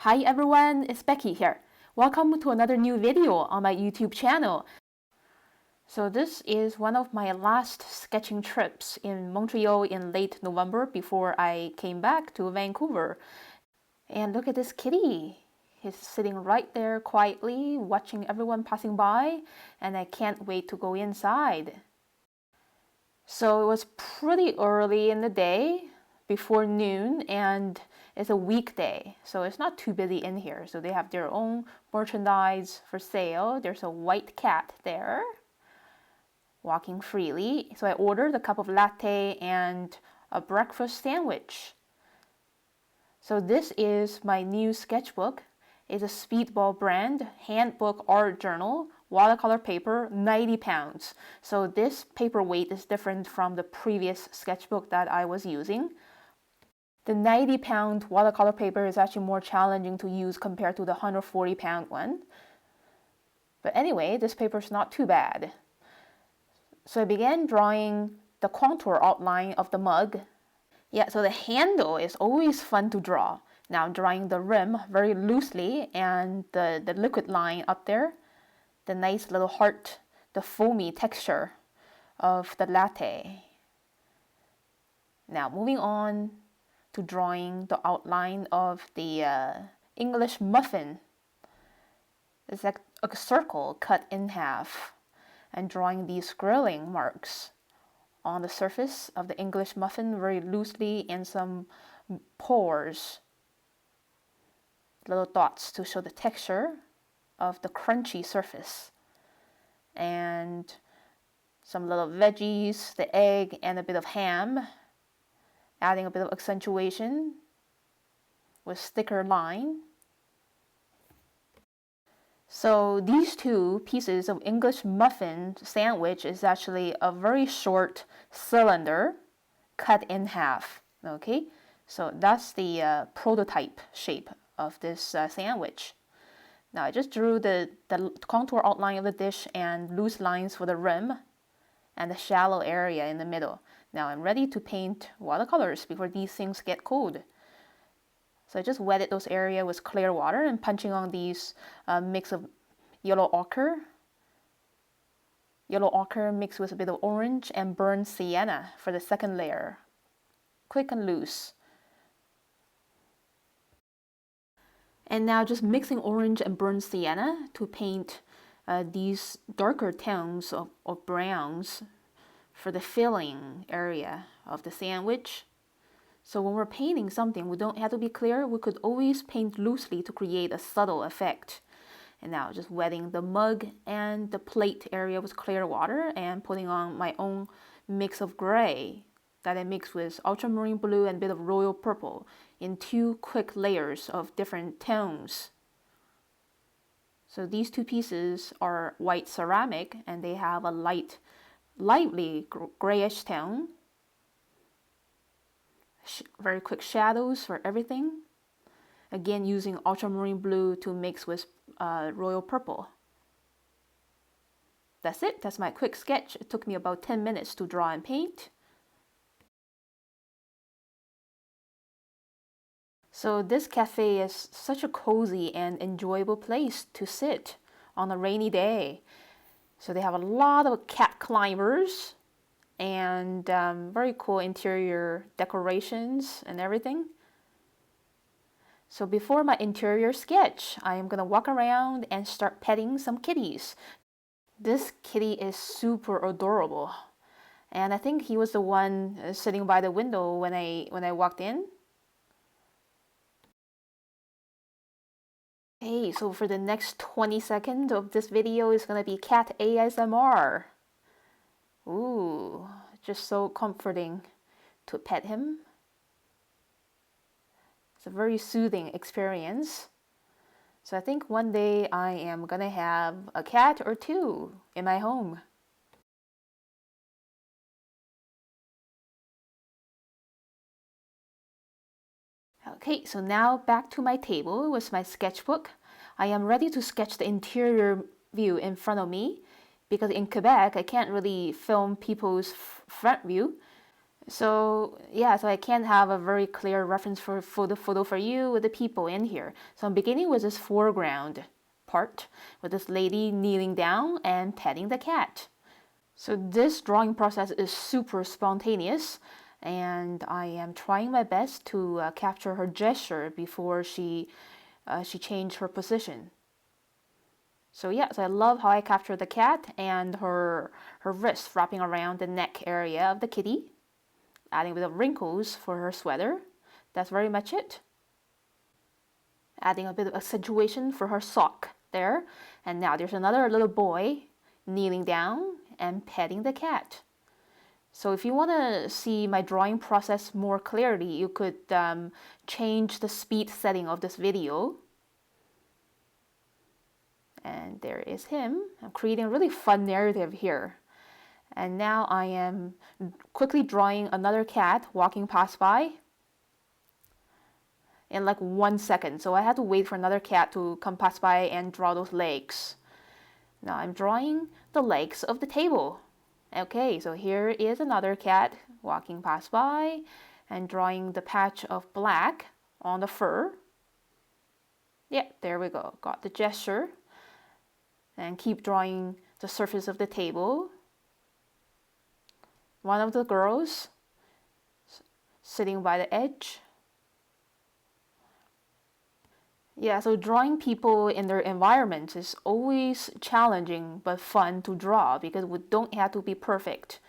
Hi everyone, it's Becky here. Welcome to another new video on my YouTube channel. So this is one of my last sketching trips in Montreal in late November before I came back to Vancouver. And look at this kitty. He's sitting right there quietly watching everyone passing by, and I can't wait to go inside. So it was pretty early in the day, before noon, and it's a weekday, so it's not too busy in here. So they have their own merchandise for sale. There's a white cat there, walking freely. So I ordered a cup of latte and a breakfast sandwich. So this is my new sketchbook. It's a Speedball brand handbook art journal, watercolor paper, 90 pounds. So this paper weight is different from the previous sketchbook that I was using. The 90-pound watercolor paper is actually more challenging to use compared to the 140-pound one. But anyway, this paper is not too bad. So I began drawing the contour outline of the mug. Yeah, so the handle is always fun to draw. Now I'm drawing the rim very loosely, and the liquid line up there, the nice little heart, the foamy texture of the latte. Now moving on to drawing the outline of the English muffin. It's like a circle cut in half, and drawing these grilling marks on the surface of the English muffin very loosely, and some pores, little dots to show the texture of the crunchy surface, and some little veggies, the egg and a bit of ham, adding a bit of accentuation with thicker line. So these two pieces of English muffin sandwich is actually a very short cylinder cut in half. Okay, so that's the prototype shape of this sandwich. Now I just drew the contour outline of the dish and loose lines for the rim and the shallow area in the middle. Now I'm ready to paint watercolors before these things get cold. So I just wetted those areas with clear water and punching on these mix of yellow ochre mixed with a bit of orange and burnt sienna for the second layer. Quick and loose. And now just mixing orange and burnt sienna to paint these darker tones of browns for the filling area of the sandwich. So when we're painting something, we don't have to be clear. We could always paint loosely to create a subtle effect. And now just wetting the mug and the plate area with clear water and putting on my own mix of gray that I mixed with ultramarine blue and a bit of royal purple in two quick layers of different tones. So these two pieces are white ceramic, and they have a lightly grayish tone. Very quick shadows for everything. Again, using ultramarine blue to mix with royal purple. That's it. That's my quick sketch. It took me about 10 minutes to draw and paint. So this cafe is such a cozy and enjoyable place to sit on a rainy day. So they have a lot of cat climbers and very cool interior decorations and everything. So before my interior sketch, I am gonna walk around and start petting some kitties. This kitty is super adorable, and I think he was the one sitting by the window when I walked in. Hey, so for the next 20 seconds of this video is gonna be cat ASMR. Ooh, just so comforting to pet him. It's a very soothing experience. So I think one day I am gonna have a cat or two in my home. Okay, so now back to my table with my sketchbook. I am ready to sketch the interior view in front of me, because in Quebec I can't really film people's front view. So yeah, so I can't have a very clear reference for the photo for you with the people in here. So I'm beginning with this foreground part with this lady kneeling down and petting the cat. So this drawing process is super spontaneous, and I am trying my best to capture her gesture before she changed her position. So yeah, so I love how I captured the cat and her wrist wrapping around the neck area of the kitty, adding a bit of wrinkles for her sweater. That's very much it. Adding a bit of accentuation for her sock there. And now there's another little boy kneeling down and petting the cat. So if you want to see my drawing process more clearly, you could change the speed setting of this video. And there is him. I'm creating a really fun narrative here. And now I am quickly drawing another cat walking past by in like 1 second. So I had to wait for another cat to come past by and draw those legs. Now I'm drawing the legs of the table. Okay, so here is another cat walking past by and drawing the patch of black on the fur. Yeah, there we go. Got the gesture. And keep drawing the surface of the table. One of the girls sitting by the edge. Yeah, so drawing people in their environments is always challenging but fun to draw because we don't have to be perfect.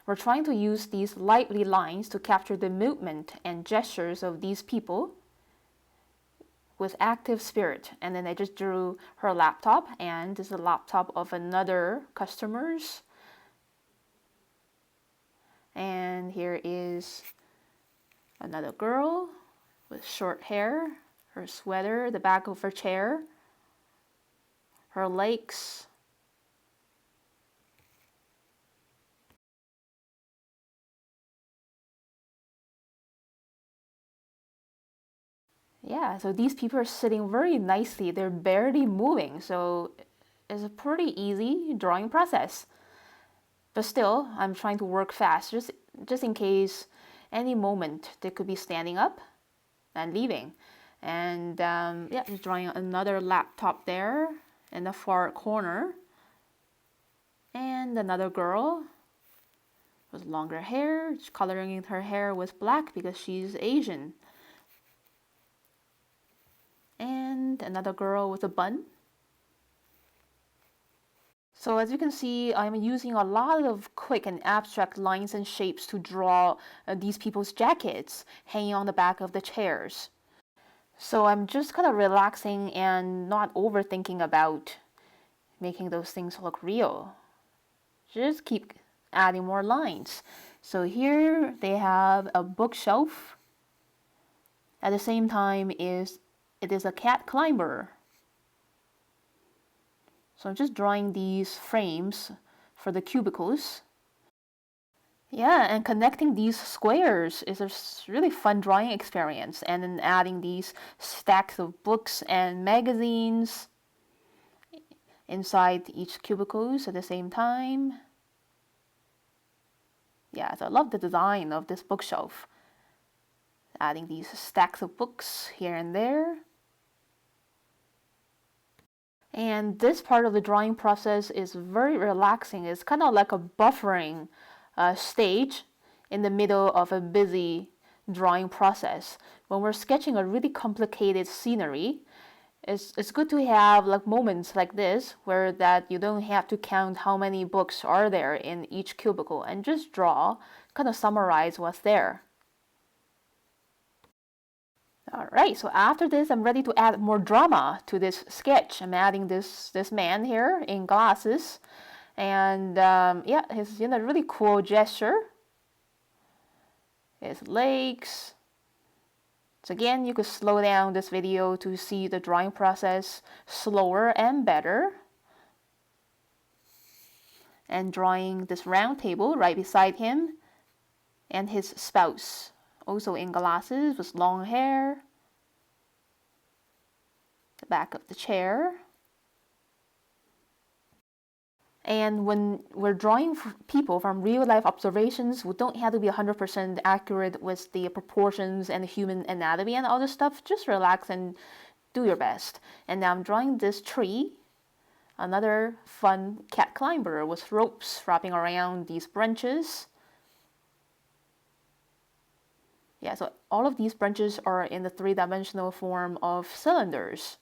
We're trying to use these lively lines to capture the movement and gestures of these people with active spirit. And then I just drew her laptop, and this is a laptop of another customer's. And here is another girl with short hair, her sweater, the back of her chair, her legs. Yeah, so these people are sitting very nicely. They're barely moving, so it's a pretty easy drawing process. But still, I'm trying to work fast, just in case any moment they could be standing up and leaving. And yeah, just drawing another laptop there in the far corner. And another girl with longer hair, coloring her hair with black because she's Asian. And another girl with a bun. So as you can see, I'm using a lot of quick and abstract lines and shapes to draw these people's jackets hanging on the back of the chairs. So I'm just kind of relaxing and not overthinking about making those things look real. Just keep adding more lines. So here they have a bookshelf. At the same time, it is a cat climber. So I'm just drawing these frames for the cubicles. Yeah, and connecting these squares is a really fun drawing experience. And then adding these stacks of books and magazines inside each cubicles at the same time. Yeah, so I love the design of this bookshelf. Adding these stacks of books here and there. And this part of the drawing process is very relaxing. It's kind of like a buffering stage in the middle of a busy drawing process. When we're sketching a really complicated scenery, it's good to have like moments like this where that you don't have to count how many books are there in each cubicle and just draw, kind of summarize what's there. Alright, so after this, I'm ready to add more drama to this sketch. I'm adding this man here in glasses. And yeah, his really cool gesture. His legs. So again, you could slow down this video to see the drawing process slower and better. And drawing this round table right beside him. And his spouse, also in glasses with long hair. The back of the chair. And when we're drawing people from real life observations, we don't have to be 100% accurate with the proportions and human anatomy and all this stuff. Just relax and do your best. And now I'm drawing this tree, another fun cat climber with ropes wrapping around these branches. Yeah, so all of these branches are in the three-dimensional form of cylinders.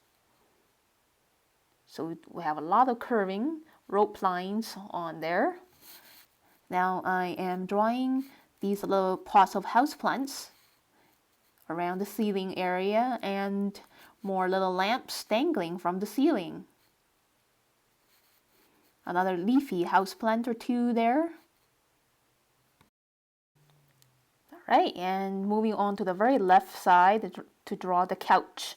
So we have a lot of curving rope lines on there. Now I am drawing these little pots of houseplants around the ceiling area and more little lamps dangling from the ceiling. Another leafy houseplant or two there. Alright, and moving on to the very left side to draw the couch.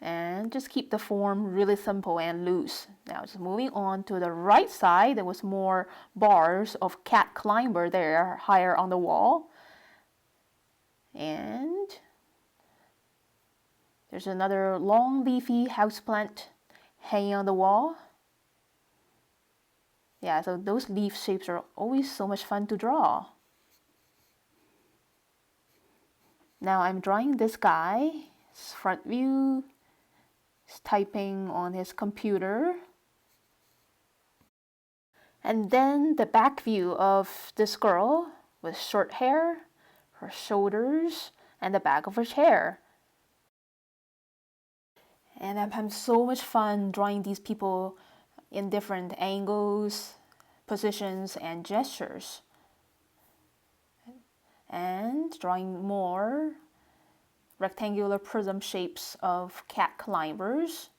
And just keep the form really simple and loose. Now just moving on to the right side, there was more bars of cat climber there higher on the wall. And there's another long leafy houseplant hanging on the wall. Yeah, so those leaf shapes are always so much fun to draw. Now I'm drawing this guy, his front view. He's typing on his computer. And then the back view of this girl with short hair, her shoulders, and the back of her hair. And I'm having so much fun drawing these people in different angles, positions, and gestures. And drawing more rectangular prism shapes of cat climbers.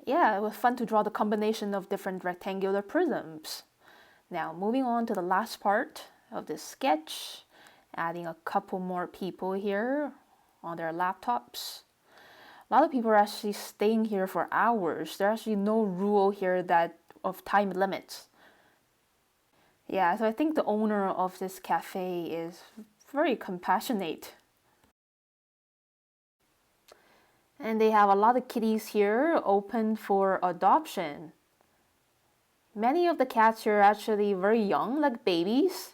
Yeah, it was fun to draw the combination of different rectangular prisms. Now moving on to the last part of this sketch, adding a couple more people here on their laptops. A lot of people are actually staying here for hours. There's actually no rule here that of time limits. Yeah, so I think the owner of this cafe is very compassionate. And they have a lot of kitties here open for adoption. Many of the cats here are actually very young, like babies.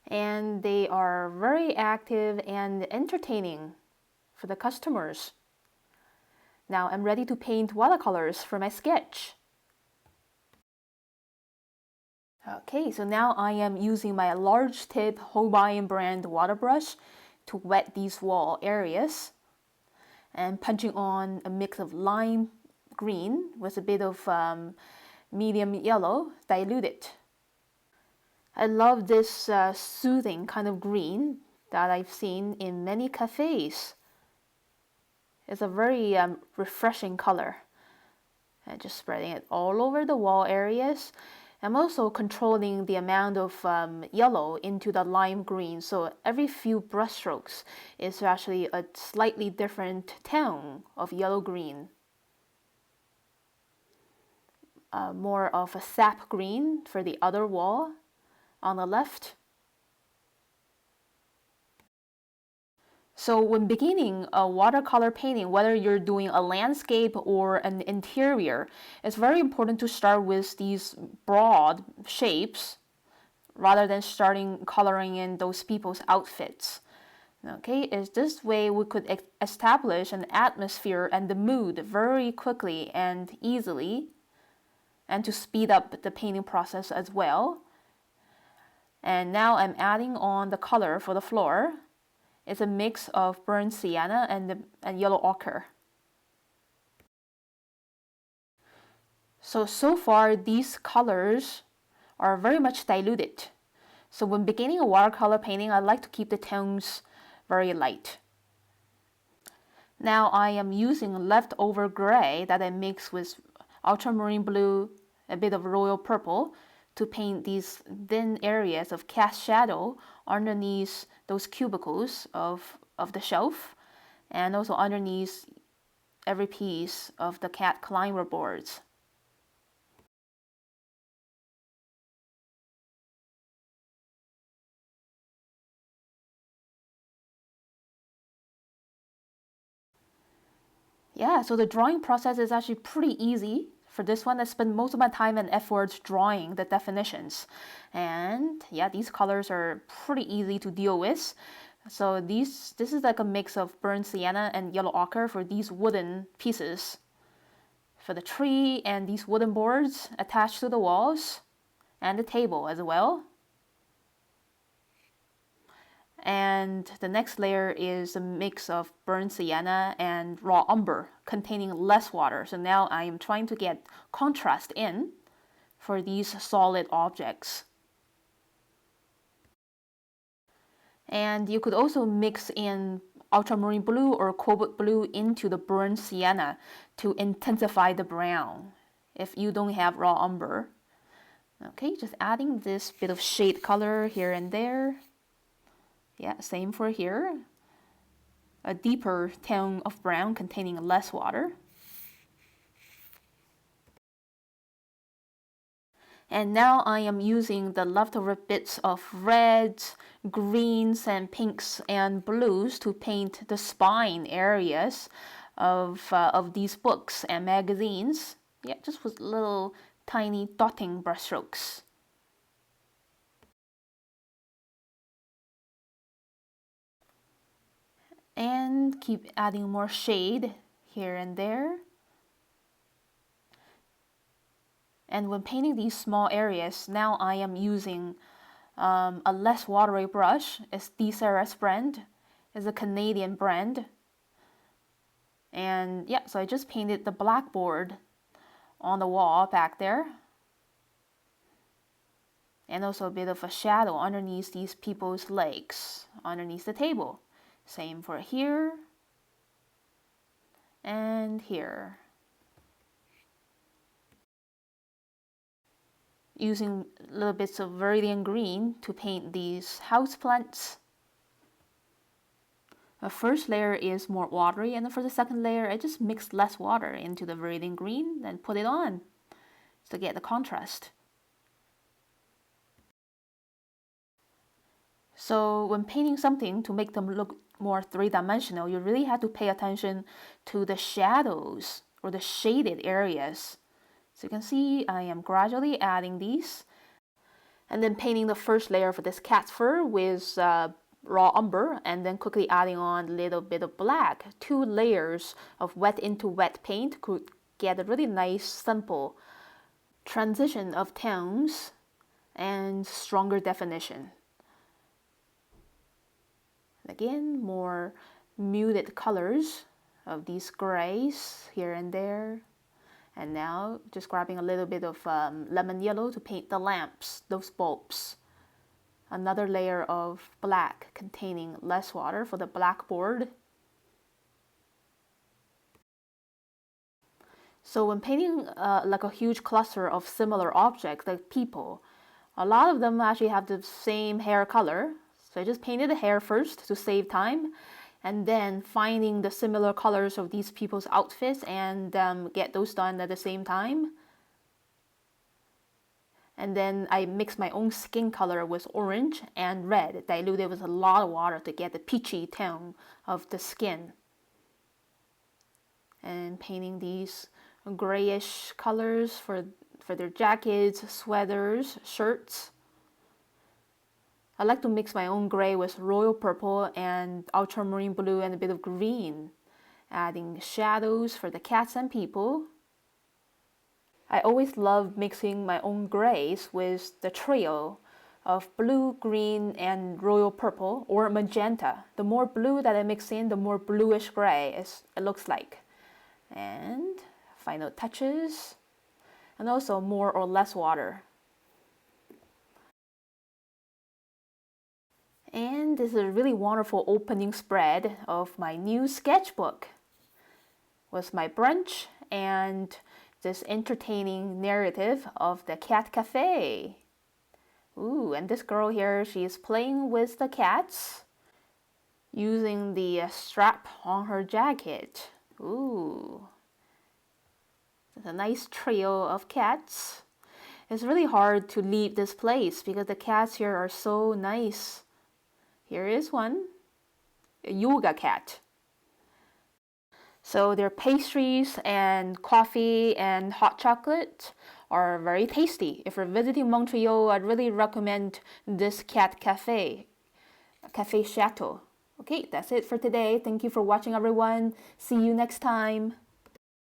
And they are very active and entertaining for the customers. Now I'm ready to paint watercolors for my sketch. Okay, so now I am using my large tip Holbein brand water brush to wet these wall areas and punching on a mix of lime green with a bit of medium yellow diluted. I love this soothing kind of green that I've seen in many cafes. It's a very refreshing color. And just spreading it all over the wall areas. I'm also controlling the amount of yellow into the lime green, so every few brush strokes is actually a slightly different tone of yellow-green. More of a sap green for the other wall on the left. So when beginning a watercolor painting, whether you're doing a landscape or an interior, it's very important to start with these broad shapes rather than starting coloring in those people's outfits. Okay, is this way we could establish an atmosphere and the mood very quickly and easily, and to speed up the painting process as well. And now I'm adding on the color for the floor. It's a mix of burnt sienna and yellow ochre. So far these colors are very much diluted. So when beginning a watercolor painting, I like to keep the tones very light. Now I am using leftover gray that I mix with ultramarine blue, a bit of royal purple, to paint these thin areas of cast shadow underneath those cubicles of the shelf, and also underneath every piece of the cat climber boards. Yeah, so the drawing process is actually pretty easy. For this one, I spent most of my time and effort drawing the definitions. And yeah, these colors are pretty easy to deal with. So this is like a mix of burnt sienna and yellow ochre for these wooden pieces. For the tree and these wooden boards attached to the walls and the table as well. And the next layer is a mix of burnt sienna and raw umber containing less water. So now I am trying to get contrast in for these solid objects. And you could also mix in ultramarine blue or cobalt blue into the burnt sienna to intensify the brown if you don't have raw umber. Okay, just adding this bit of shade color here and there. Yeah, same for here. A deeper tone of brown containing less water. And now I am using the leftover bits of reds, greens, and pinks and blues to paint the spine areas of these books and magazines. Yeah, just with little tiny dotting brushstrokes. And keep adding more shade here and there. And when painting these small areas, now I am using a less watery brush. It's Deserres brand. It's a Canadian brand. And yeah, so I just painted the blackboard on the wall back there. And also a bit of a shadow underneath these people's legs, underneath the table. Same for here and here. Using little bits of Verdun green to paint these houseplants. The first layer is more watery, and then for the second layer, I just mixed less water into the Verdun green and put it on to get the contrast. So when painting something to make them look more three-dimensional, you really have to pay attention to the shadows or the shaded areas. So you can see I am gradually adding these and then painting the first layer for this cat's fur with raw umber and then quickly adding on a little bit of black. 2 layers of wet into wet paint could get a really nice simple transition of tones and stronger definition. Again, more muted colors of these grays here and there. And now just grabbing a little bit of lemon yellow to paint the lamps, those bulbs. Another layer of black containing less water for the blackboard. So when painting like a huge cluster of similar objects like people, a lot of them actually have the same hair color. So I just painted the hair first to save time, and then finding the similar colors of these people's outfits and get those done at the same time. And then I mix my own skin color with orange and red, diluted with a lot of water to get the peachy tone of the skin. And painting these grayish colors for their jackets, sweaters, shirts. I like to mix my own gray with royal purple and ultramarine blue and a bit of green, adding shadows for the cats and people. I always love mixing my own grays with the trio of blue, green, and royal purple or magenta. The more blue that I mix in, the more bluish gray it looks like. And final touches, and also more or less water. And this is a really wonderful opening spread of my new sketchbook with my brunch and this entertaining narrative of the cat cafe. Ooh, and this girl here, she is playing with the cats using the strap on her jacket. Ooh, it's a nice trio of cats. It's really hard to leave this place because the cats here are so nice. Here is one, a yoga cat. So their pastries and coffee and hot chocolate are very tasty. If you're visiting Montreal, I'd really recommend this cat cafe, Café Chato. Okay, that's it for today. Thank you for watching, everyone. See you next time.